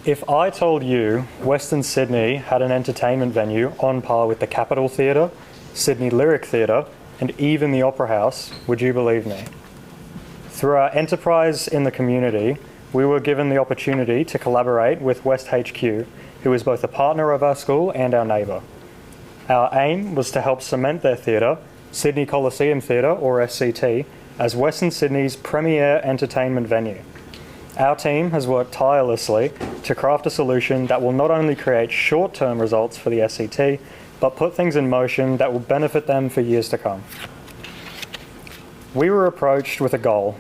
If I told you Western Sydney had an entertainment venue on par with the Capitol Theatre, Sydney Lyric Theatre, and even the Opera House, would you believe me? Through our enterprise in the community, we were given the opportunity to collaborate with West HQ, who is both a partner of our school and our neighbour. Our aim was to help cement their theatre, Sydney Coliseum Theatre, or SCT, as Western Sydney's premier entertainment venue. Our team has worked tirelessly to craft a solution that will not only create short-term results for the SCT, but put things in motion that will benefit them for years to come. We were approached with a goal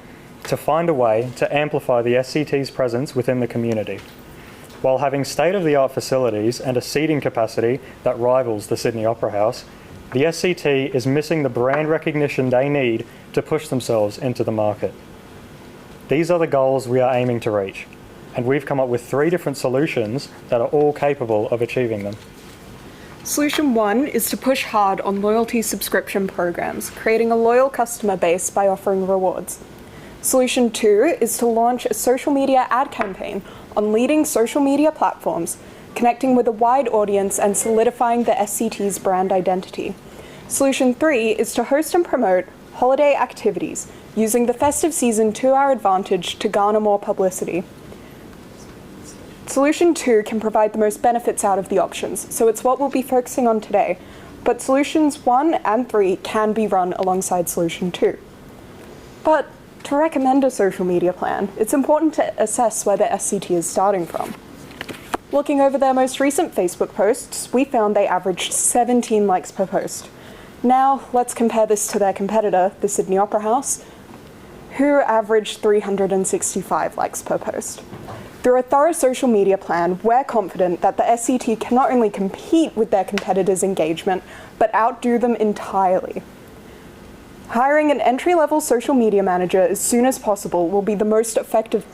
to find a way to amplify the SCT's presence within the community, while having state-of-the-art facilities and a seating capacity that rivals the Sydney Opera House. The SCT is missing the brand recognition they need to push themselves into the market. These are the goals we are aiming to reach, and we've come up with 3 different solutions that are all capable of achieving them. Solution 1 is to push hard on loyalty subscription programs, creating a loyal customer base by offering rewards. Solution 2 is to launch a social media ad campaign on leading social media platforms, connecting with a wide audience and solidifying the SCT's brand identity. Solution 3 is to host and promote holiday activities, using the festive season to our advantage to garner more publicity. Solution 2 can provide the most benefits out of the options, so it's what we'll be focusing on today, but solutions 1 and 3 can be run alongside solution 2. But to recommend a social media plan, it's important to assess where the SCT is starting from. Looking over their most recent Facebook posts, we found they averaged 17 likes per post. Now, let's compare this to their competitor, the Sydney Opera House, who averaged 365 likes per post. Through a thorough social media plan, we're confident that the SCT can not only compete with their competitors' engagement, but outdo them entirely. Hiring an entry-level social media manager as soon as possible will be the most effective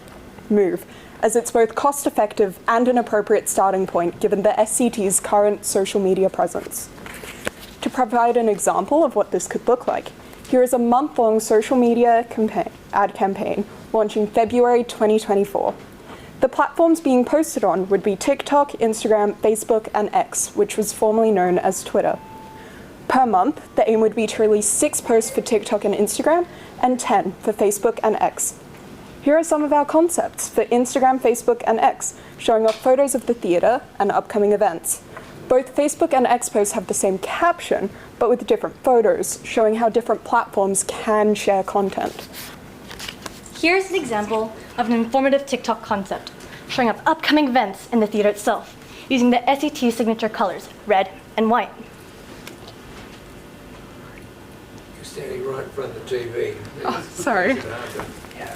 move, as it's both cost-effective and an appropriate starting point given the SCT's current social media presence. To provide an example of what this could look like, here is a month-long social media ad campaign launching February 2024. The platforms being posted on would be TikTok, Instagram, Facebook, and X, which was formerly known as Twitter. Per month, the aim would be to release 6 posts for TikTok and Instagram, and 10 for Facebook and X. Here are some of our concepts for Instagram, Facebook, and X, showing off photos of the theatre and upcoming events. Both Facebook and X posts have the same caption, but with different photos, showing how different platforms can share content. Here's an example of an informative TikTok concept, showing up upcoming events in the theatre itself, using the SCT signature colors, red and white. You're standing right in front of the TV. Oh, sorry. Yeah.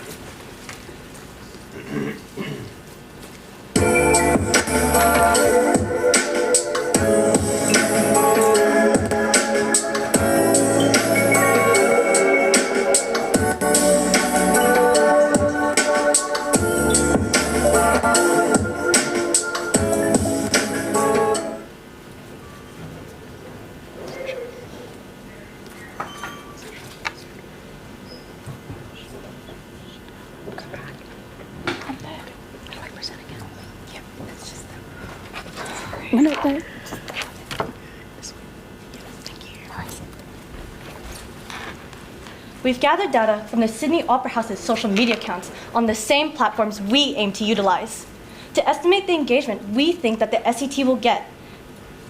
We've gathered data from the Sydney Opera House's social media accounts on the same platforms we aim to utilize. To estimate the engagement we think that the SCT will get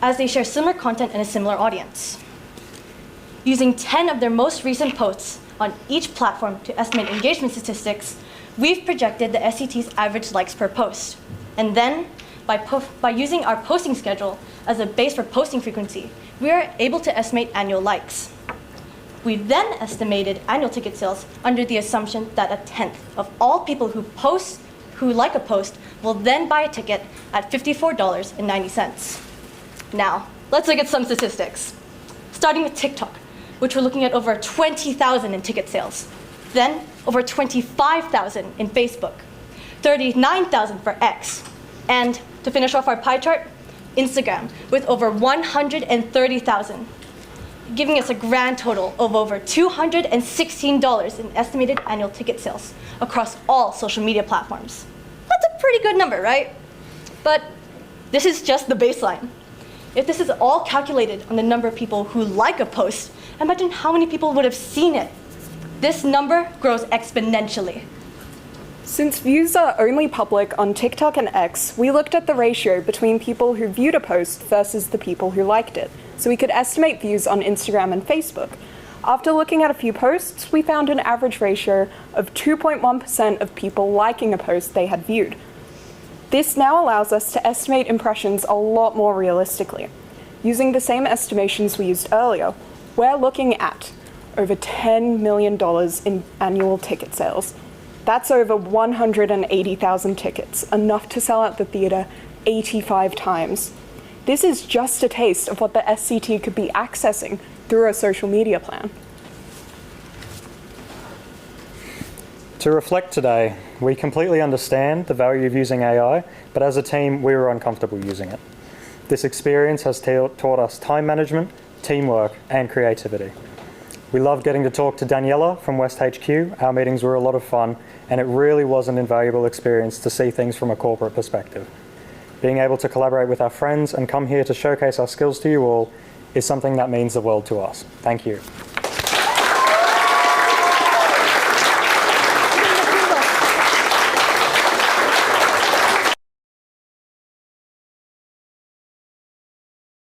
as they share similar content and a similar audience. Using 10 of their most recent posts on each platform to estimate engagement statistics, we've projected the SCT's average likes per post. And then, by using our posting schedule as a base for posting frequency, we are able to estimate annual likes. We then estimated annual ticket sales under the assumption that 1/10 of all people who like a post will then buy a ticket at $54.90. Now, let's look at some statistics. Starting with TikTok, which we're looking at over 20,000 in ticket sales. Then over 25,000 in Facebook, 39,000 for X. And to finish off our pie chart, Instagram with over 130,000. Giving us a grand total of over $216 in estimated annual ticket sales across all social media platforms. That's a pretty good number, right? But this is just the baseline. If this is all calculated on the number of people who like a post, imagine how many people would have seen it. This number grows exponentially. Since views are only public on TikTok and X, we looked at the ratio between people who viewed a post versus the people who liked it, so we could estimate views on Instagram and Facebook. After looking at a few posts, we found an average ratio of 2.1% of people liking a post they had viewed. This now allows us to estimate impressions a lot more realistically. Using the same estimations we used earlier, we're looking at over $10 million in annual ticket sales. That's over 180,000 tickets, enough to sell out the theatre 85 times. This is just a taste of what the SCT could be accessing through a social media plan. To reflect today, we completely understand the value of using AI, but as a team, we were uncomfortable using it. This experience has taught us time management, teamwork, and creativity. We loved getting to talk to Daniela from West HQ. Our meetings were a lot of fun, and it really was an invaluable experience to see things from a corporate perspective. Being able to collaborate with our friends and come here to showcase our skills to you all is something that means the world to us. Thank you.